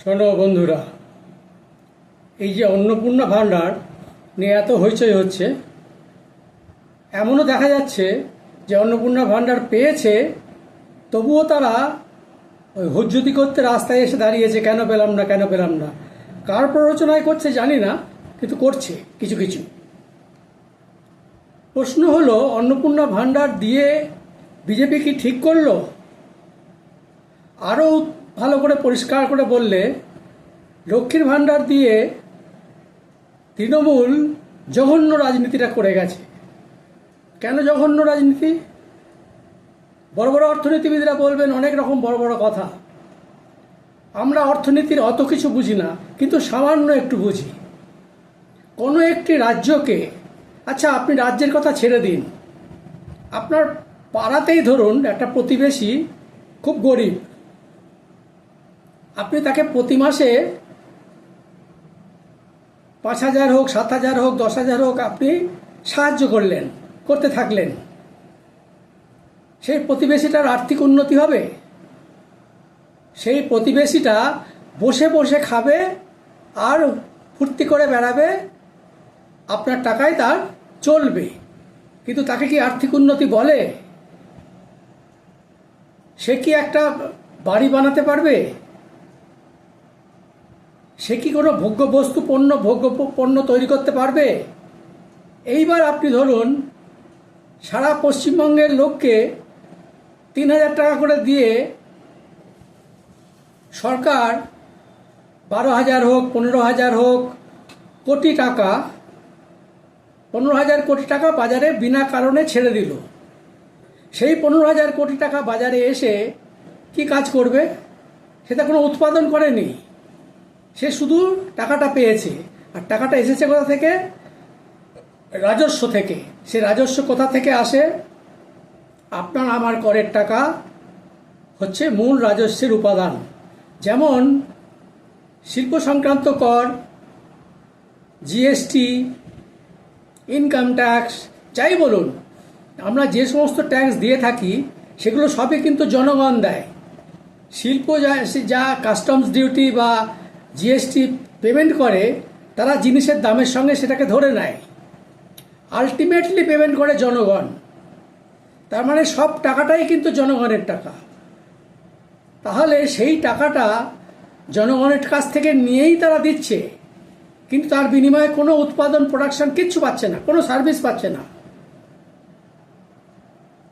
শোনো বন্ধুরা, এই যে অন্নপূর্ণা ভাণ্ডার নিয়ে এত হইচই হচ্ছে, এমনও দেখা যাচ্ছে যে অন্নপূর্ণা ভাণ্ডার পেয়েছে, তবুও তারা ওই হুজ্জুতি করতে রাস্তায় এসে দাঁড়িয়েছে, কেন পেলাম না কেন পেলাম না। কার প্ররোচনায় করছে জানি না, কিন্তু করছে কিছু কিছু। প্রশ্ন হলো, অন্নপূর্ণা ভাণ্ডার দিয়ে বিজেপি কি ঠিক করলো? আরও ভালো করে পরিষ্কার করে বললে, লক্ষ্মীর ভাণ্ডার দিয়ে তৃণমূল জঘন্য রাজনীতিটা করে গেছে। কেন জঘন্য রাজনীতি? বড় বড় অর্থনীতিবিদরা বলবেন অনেক রকম বড় বড় কথা। আমরা অর্থনীতির অত কিছু বুঝি না, কিন্তু সামান্য একটু বুঝি। কোনো একটি রাজ্যকে, আচ্ছা আপনি রাজ্যের কথা ছেড়ে দিন, আপনার পাড়াতেই ধরুন একটা প্রতিবেশী খুব গরিব, আপনি তাকে প্রতি মাসে 5,000 হোক, 7,000 হোক, 10,000 হোক আপনি সাহায্য করতে থাকলেন, সেই প্রতিবেশীটার আর্থিক উন্নতি হবে? সেই প্রতিবেশীটা বসে বসে খাবে আর ফুর্তি করে বেড়াবে, আপনার টাকায় তার চলবে, কিন্তু তাকে কি আর্থিক উন্নতি বলে? সে কি একটা বাড়ি বানাতে পারবে? সে কি কোনো ভোগ্য পণ্য তৈরি করতে পারবে? এইবার আপনি ধরুন সারা পশ্চিমবঙ্গের লোককে 3,000 টাকা করে দিয়ে সরকার 12,000 হোক, 15,000 হোক কোটি টাকা, 15,000 কোটি টাকা বাজারে বিনা কারণে ছেড়ে দিল। সেই 15,000 কোটি টাকা বাজারে এসে কি কাজ করবে? সেটা কোনো উৎপাদন করেনি, সে শুধু টাকাটা পেয়েছে। আর টাকাটা এসেছে কোথা থেকে? রাজস্ব থেকে। সে রাজস্ব কোথা থেকে আসে? আপনার আমার করের টাকা হচ্ছে মূল রাজস্বের উপাদান। যেমন শিল্প সংক্রান্ত কর, জিএসটি, ইনকাম ট্যাক্স, যাই বলুন, আমরা যে সমস্ত ট্যাক্স দিয়ে থাকি সেগুলো সবই কিন্তু জনগণ দেয়। শিল্প যা কাস্টমস ডিউটি বা জিএসটি পেমেন্ট করে, তারা জিনিসের দামের সঙ্গে সেটাকে ধরে নেয়। আলটিমেটলি পেমেন্ট করে জনগণ। তার মানে সব টাকাটাই কিন্তু জনগণের টাকা। তাহলে সেই টাকাটা জনগণের কাছ থেকে নিয়েই তারা দিচ্ছে, কিন্তু তার বিনিময়ে কোনো উৎপাদন, প্রোডাকশন কিচ্ছু পাচ্ছে না, কোনো সার্ভিস পাচ্ছে না।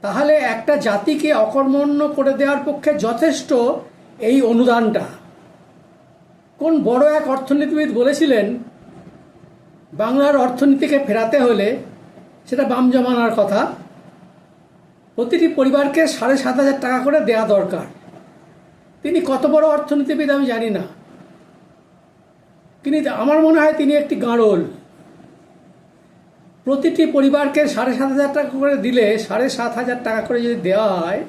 তাহলে একটা জাতিকে অকর্মণ্য করে দেওয়ার পক্ষে যথেষ্ট এই অনুদানটা। কোন বড় এক অর্থনীতিবিদ বলেছিলেন, বাংলার অর্থনীতিকে ফেরাতে হলে, সেটা বাম জমানার কথা, প্রতিটি পরিবারকে 7,500 টাকা করে দেওয়া দরকার। তিনি কত বড় অর্থনীতিবিদ আমি জানি না, আমার মনে হয় তিনি একটি গাঁড়ল। প্রতিটি পরিবারকে 7,500 টাকা করে দিলে, 7,500 টাকা করে যদি দেওয়া হয়,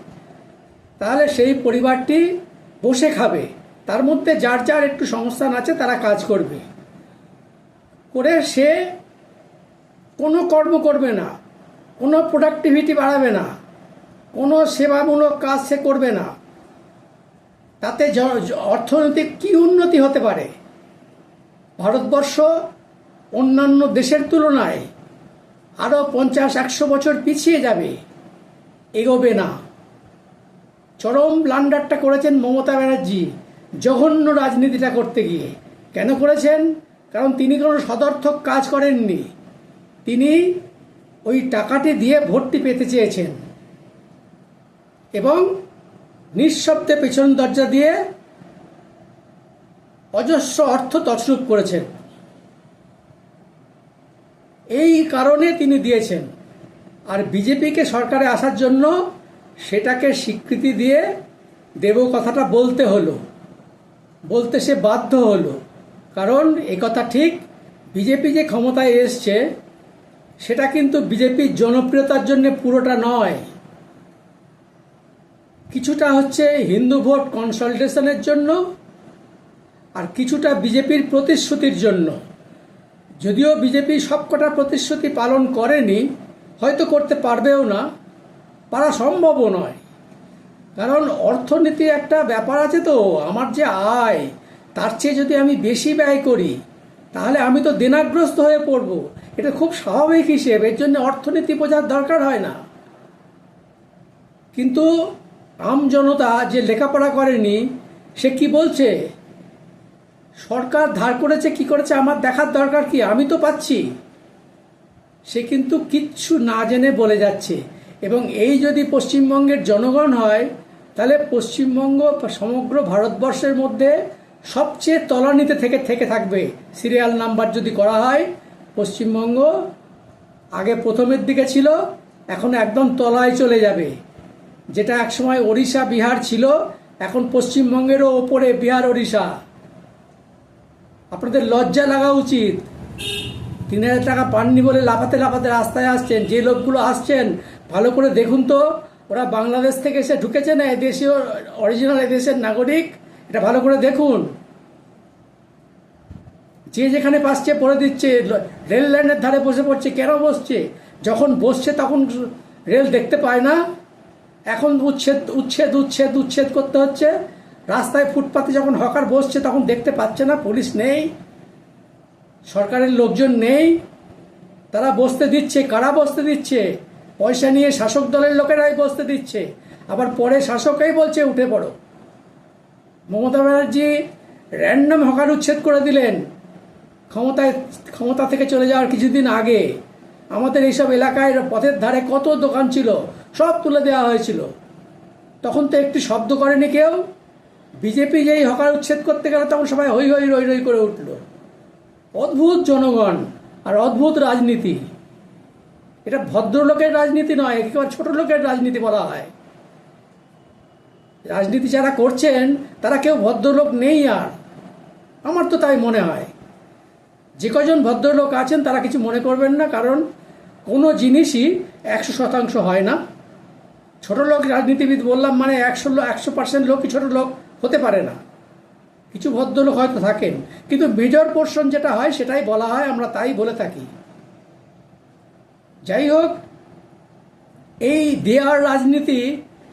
তাহলে সেই পরিবারটি বসে খাবে। তার মধ্যে যার যার একটু সংস্থান আছে তারা কাজ করবে, করে সে কোনো কর্ম করবে না, কোনো প্রোডাক্টিভিটি বাড়াবে না, কোনো সেবামূলক কাজ সে করবে না। তাতে অর্থনৈতিক কী উন্নতি হতে পারে? ভারতবর্ষ অন্যান্য দেশের তুলনায় আরও 50-100 বছর পিছিয়ে যাবে, এগোবে না। চরম ব্লান্ডারটা করেছেন মমতা ব্যানার্জি জঘন্য রাজনীতিটা করতে গিয়ে। কেন করেছেন? কারণ তিনি কোনো সদর্থক কাজ করেননি। তিনি ওই টাকাটি দিয়ে ভোটটি পেতে চেয়েছেন এবং নিঃশব্দে পেছন দরজা দিয়ে অজস্র অর্থ তছরূপ করেছেন। এই কারণে তিনি দিয়েছেন। আর বিজেপিকে সরকারে আসার জন্য সেটাকে স্বীকৃতি দিয়ে দেব কথাটা বলতে সে বাধ্য হলো। কারণ একথা ঠিক, বিজেপি যে ক্ষমতায় এসছে সেটা কিন্তু বিজেপির জনপ্রিয়তার জন্য পুরোটা নয়। কিছুটা হচ্ছে হিন্দু ভোট কনসলটেশনের জন্য, আর কিছুটা বিজেপির প্রতিশ্রুতির জন্য। যদিও বিজেপি সবকটা প্রতিশ্রুতি পালন করেনি, হয়তো করতে পারবেও না, পারা সম্ভবও নয়। কারণ অর্থনীতি একটা ব্যাপার আছে তো, আমার যে আয় তার চেয়ে যদি আমি বেশি ব্যয় করি তাহলে আমি তো দেনাগ্রস্ত হয়ে পড়ব। এটা খুব স্বাভাবিক হিসেব, এর জন্য অর্থনীতি বোঝার দরকার হয় না। কিন্তু আম জনতা যে লেখাপড়া করেনি সে কি বলছে, সরকার ধার করেছে কি করেছে আমার দেখার দরকার কি, আমি তো পাচ্ছি। সে কিন্তু কিচ্ছু না জেনে বলে যাচ্ছে। এবং এই যদি পশ্চিমবঙ্গের জনগণ হয় তাহলে পশ্চিমবঙ্গ সমগ্র ভারতবর্ষের মধ্যে সবচেয়ে তলানিতে থেকে থাকবে। সিরিয়াল নাম্বার যদি করা হয় পশ্চিমবঙ্গ আগে প্রথমের দিকে ছিল, এখন একদম তলায় চলে যাবে। যেটা একসময় ওড়িশা বিহার ছিল, এখন পশ্চিমবঙ্গেরও ওপরে বিহার ওড়িশা। আপনাদের লজ্জা লাগা উচিত। 3,000 টাকা পাননি বলে লাফাতে লাফাতে রাস্তায় আসছেন। যে লোকগুলো আসছেন ভালো করে দেখুন তো, ওরা বাংলাদেশ থেকে এসে ঢুকেছে না এদেশীয় অরিজিনাল এদেশের নাগরিক, এটা ভালো করে দেখুন। যে যেখানে পাচ্ছে পড়ে দিচ্ছে, রেল লাইনের ধারে বসে পড়ছে। কেন বসছে? যখন বসছে তখন রেল দেখতে পায় না, এখন উচ্ছেদ উচ্ছেদ উচ্ছেদ উচ্ছেদ করতে হচ্ছে। রাস্তায় ফুটপাতে যখন হকার বসছে তখন দেখতে পাচ্ছে না, পুলিশ নেই, সরকারের লোকজন নেই, তারা বসতে দিচ্ছে। কারা বসতে দিচ্ছে? পয়সা নিয়ে শাসক দলের লোকেরাই বসতে দিচ্ছে। আবার পরে শাসকই বলছে উঠে পড়ো। মমতা ব্যানার্জি র্যান্ডম হকার উচ্ছেদ করে দিলেন ক্ষমতা থেকে চলে যাওয়ার কিছুদিন আগে। আমাদের এইসব এলাকায় পথের ধারে কত দোকান ছিল সব তুলে দেওয়া হয়েছিল, তখন তো একটি শব্দ করেনি কেউ। বিজেপি যেই হকার উচ্ছেদ করতে গেল তখন সবাই হই হই রই রই করে উঠল। অদ্ভুত জনগণ আর অদ্ভুত রাজনীতি। এটা ভদ্রলোকের রাজনীতি নয়, একেবারে ছোট লোকের রাজনীতি বলা হয়। রাজনীতি যারা করছেন তারা কেউ ভদ্রলোক নেই। আর আমার তো তাই মনে হয়। যে কজন ভদ্রলোক আছেন তারা কিছু মনে করবেন না, কারণ কোনো জিনিসই 100% হয় না। ছোট লোক রাজনীতিবিদ বললাম মানে 100% লোকই ছোট লোক হতে পারে না। কিছু ভদ্রলোক হয়তো থাকেন, কিন্তু মেজর পোর্শন যেটা হয় সেটাই বলা হয়, আমরা তাই বলে থাকি। যাই হোক, এই দেয়ার রাজনীতি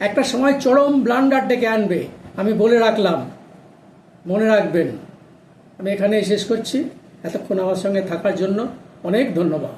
একটা সময় চরম ব্লান্ডার ডেকে আনবে, আমি বলে রাখলাম, মনে রাখবেন। আমি এখানে শেষ করছি। এতক্ষণ আমার সঙ্গে থাকার জন্য অনেক ধন্যবাদ।